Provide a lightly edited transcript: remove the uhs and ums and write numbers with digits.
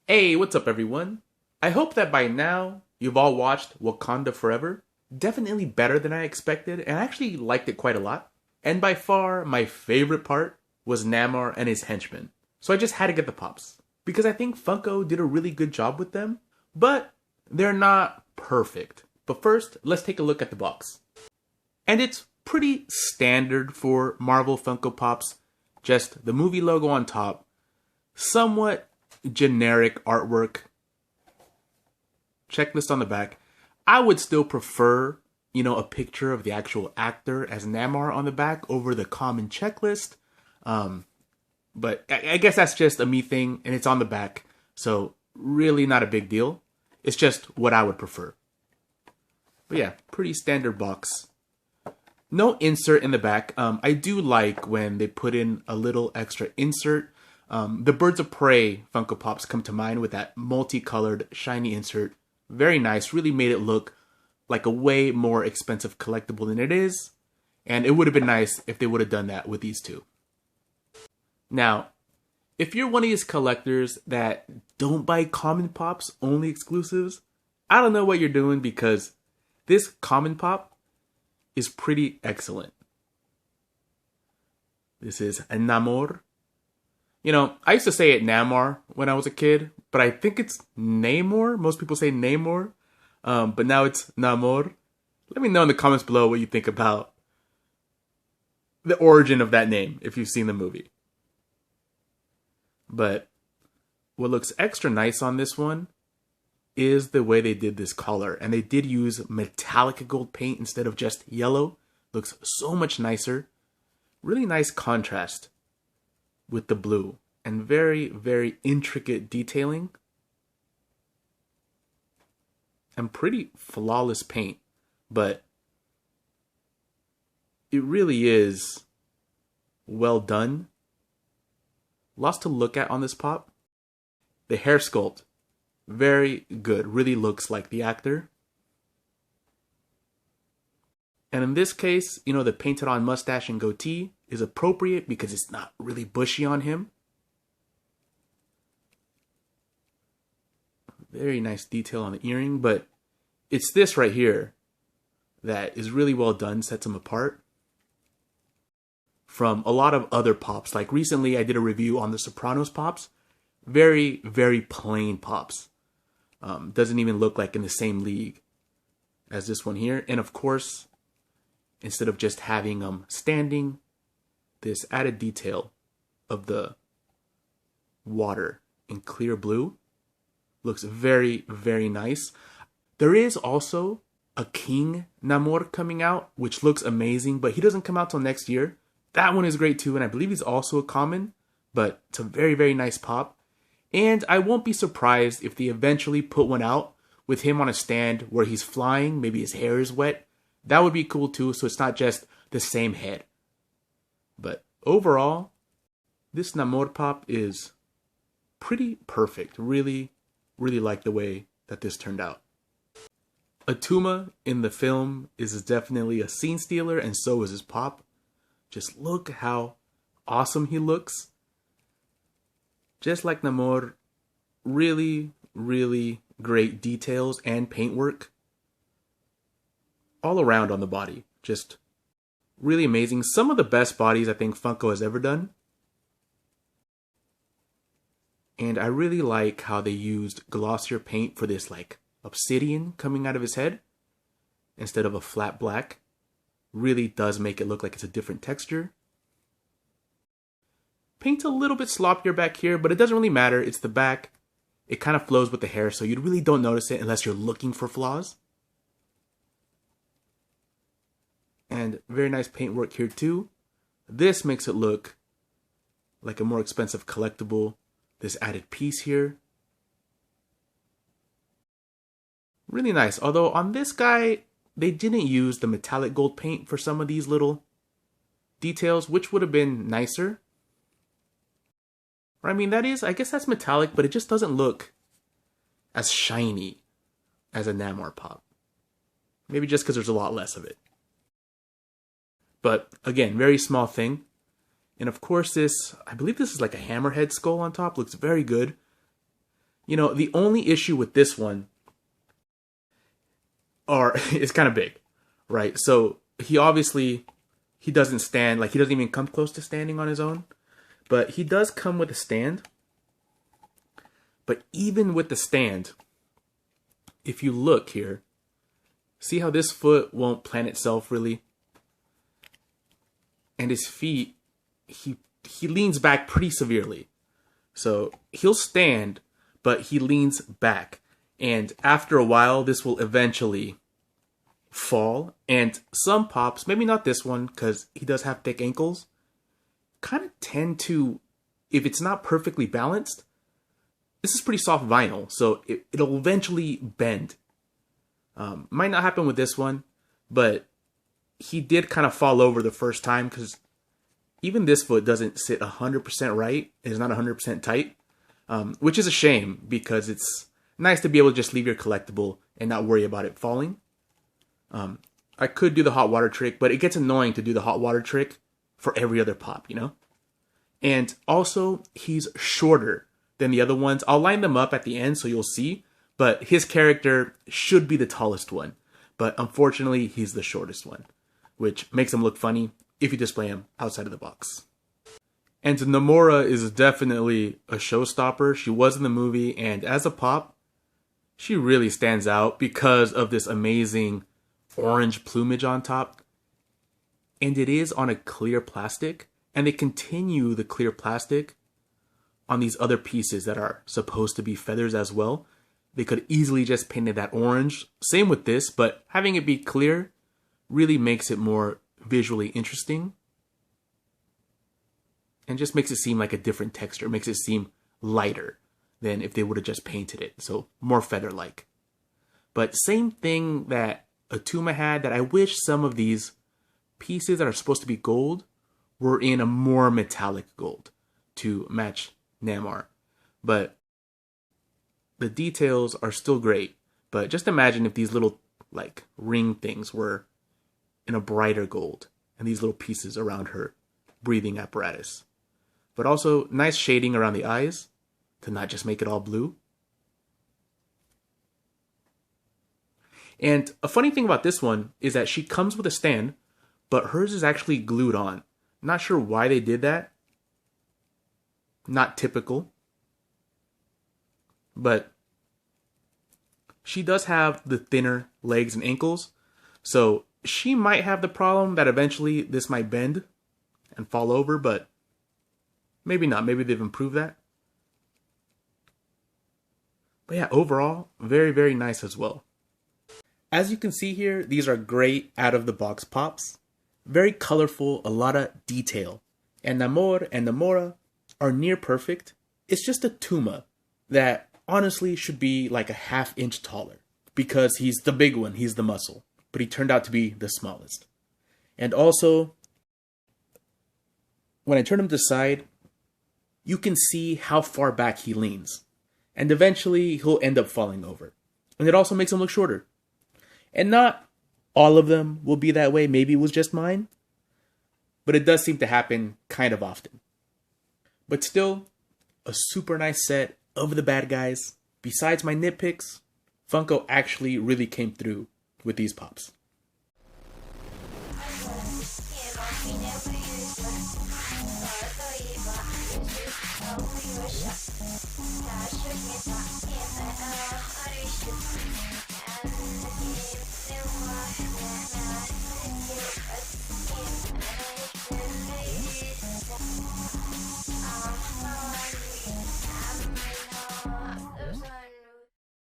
Hey, what's up everyone? I hope that by now you've all watched Wakanda Forever. Definitely better than I expected, and I actually liked it quite a lot. And by far, my favorite part was Namor and his henchmen. So I just had to get the pops. Because I think Funko did a really good job with them, but they're not perfect. But first, let's take a look at the box. And it's pretty standard for Marvel Funko Pops. Just the movie logo on top, somewhat generic artwork, checklist on the back. I would still prefer, a picture of the actual actor as Namor on the back over the common checklist. But I guess that's just a me thing, and it's on the back, so really not a big deal. It's just what I would prefer. But yeah, pretty standard box. No insert in the back. I do like when they put in a little extra insert. The Birds of Prey Funko Pops come to mind with that multicolored shiny insert. Very nice. Really made it look like a way more expensive collectible than it is. And it would have been nice if they would have done that with these two. Now, if you're one of these collectors that don't buy common pops, only exclusives, I don't know what you're doing, because this common pop is pretty excellent. This is a Namor. I used to say it Namor when I was a kid, but I think it's Namor. Most people say Namor, but now it's Namor. Let me know in the comments below what you think about the origin of that name, if you've seen the movie. But what looks extra nice on this one is the way they did this color. And they did use metallic gold paint instead of just yellow. Looks so much nicer. Really nice contrast with the blue, and very, very intricate detailing, and pretty flawless paint. But it really is well done. Lots to look at on this pop. The hair sculpt, very good. Really looks like the actor. And in this case, the painted on mustache and goatee is appropriate because it's not really bushy on him. Very nice detail on the earring, but it's this right here that is really well done, sets him apart from a lot of other pops. Like recently I did a review on the Sopranos pops. Very, very plain pops. Doesn't even look like in the same league as this one here. And of course, instead of just having them standing, this added detail of the water in clear blue looks very, very nice. There is also a King Namor coming out, which looks amazing, but he doesn't come out till next year. That one is great too, and I believe he's also a common, but it's a very, very nice pop. And I won't be surprised if they eventually put one out with him on a stand where he's flying, maybe his hair is wet. That would be cool too, so it's not just the same head. But overall, this Namor pop is pretty perfect. Really, really like the way that this turned out. Attuma in the film is definitely a scene stealer, and so is his pop. Just look how awesome he looks. Just like Namor, really, really great details and paintwork all around on the body. Just really amazing. Some of the best bodies I think Funko has ever done. And I really like how they used glossier paint for this like obsidian coming out of his head instead of a flat black. Really does make it look like it's a different texture. Paint's a little bit sloppier back here, but it doesn't really matter. It's the back. It kind of flows with the hair, so you really don't notice it unless you're looking for flaws. And very nice paintwork here too. This makes it look like a more expensive collectible. This added piece here. Really nice. Although on this guy, they didn't use the metallic gold paint for some of these little details, which would have been nicer. I mean, I guess that's metallic, but it just doesn't look as shiny as a Namor pop. Maybe just because there's a lot less of it. But again, very small thing. And of course this, I believe this is like a hammerhead skull on top. Looks very good. You know, the only issue with this one is kind of big, right? So he doesn't stand, like he doesn't even come close to standing on his own, but he does come with a stand. But even with the stand, if you look here, see how this foot won't plant itself really? And his feet, he leans back pretty severely. So he'll stand, but he leans back. And after a while, this will eventually fall. And some pops, maybe not this one, because he does have thick ankles, kind of tend to, if it's not perfectly balanced, this is pretty soft vinyl, so it'll eventually bend. Might not happen with this one, but he did kind of fall over the first time because even this foot doesn't sit 100% right. It's not 100% tight, which is a shame because it's nice to be able to just leave your collectible and not worry about it falling. I could do the hot water trick, but it gets annoying to do the hot water trick for every other pop, you know? And also, he's shorter than the other ones. I'll line them up at the end so you'll see, but his character should be the tallest one. But unfortunately, he's the shortest one, which makes him look funny if you display him outside of the box. And Namora is definitely a showstopper. She was in the movie, and as a pop, she really stands out because of this amazing orange plumage on top. And it is on a clear plastic, and they continue the clear plastic on these other pieces that are supposed to be feathers as well. They could easily just painted that orange. Same with this, but having it be clear really makes it more visually interesting and just makes it seem like a different texture. Makes it seem lighter than if they would have just painted it. So more feather-like. But same thing that Attuma had, that I wish some of these pieces that are supposed to be gold were in a more metallic gold to match Namor. But the details are still great. But just imagine if these little like ring things were in a brighter gold and these little pieces around her breathing apparatus. But also nice shading around the eyes to not just make it all blue. And a funny thing about this one is that she comes with a stand, but hers is actually glued on. Not sure why they did that. Not typical. But she does have the thinner legs and ankles, so she might have the problem that eventually this might bend and fall over, but maybe not. Maybe they've improved that. But yeah, overall, very, very nice as well. As you can see here, these are great out-of-the-box pops. Very colorful, a lot of detail. And Namor and Namora are near perfect. It's just Attuma that honestly should be like a half-inch taller because he's the big one, he's the muscle. But he turned out to be the smallest. And also, when I turn him to the side, you can see how far back he leans. And eventually, he'll end up falling over. And it also makes him look shorter. And not all of them will be that way. Maybe it was just mine. But it does seem to happen kind of often. But still, a super nice set of the bad guys. Besides my nitpicks, Funko actually really came through with these pops.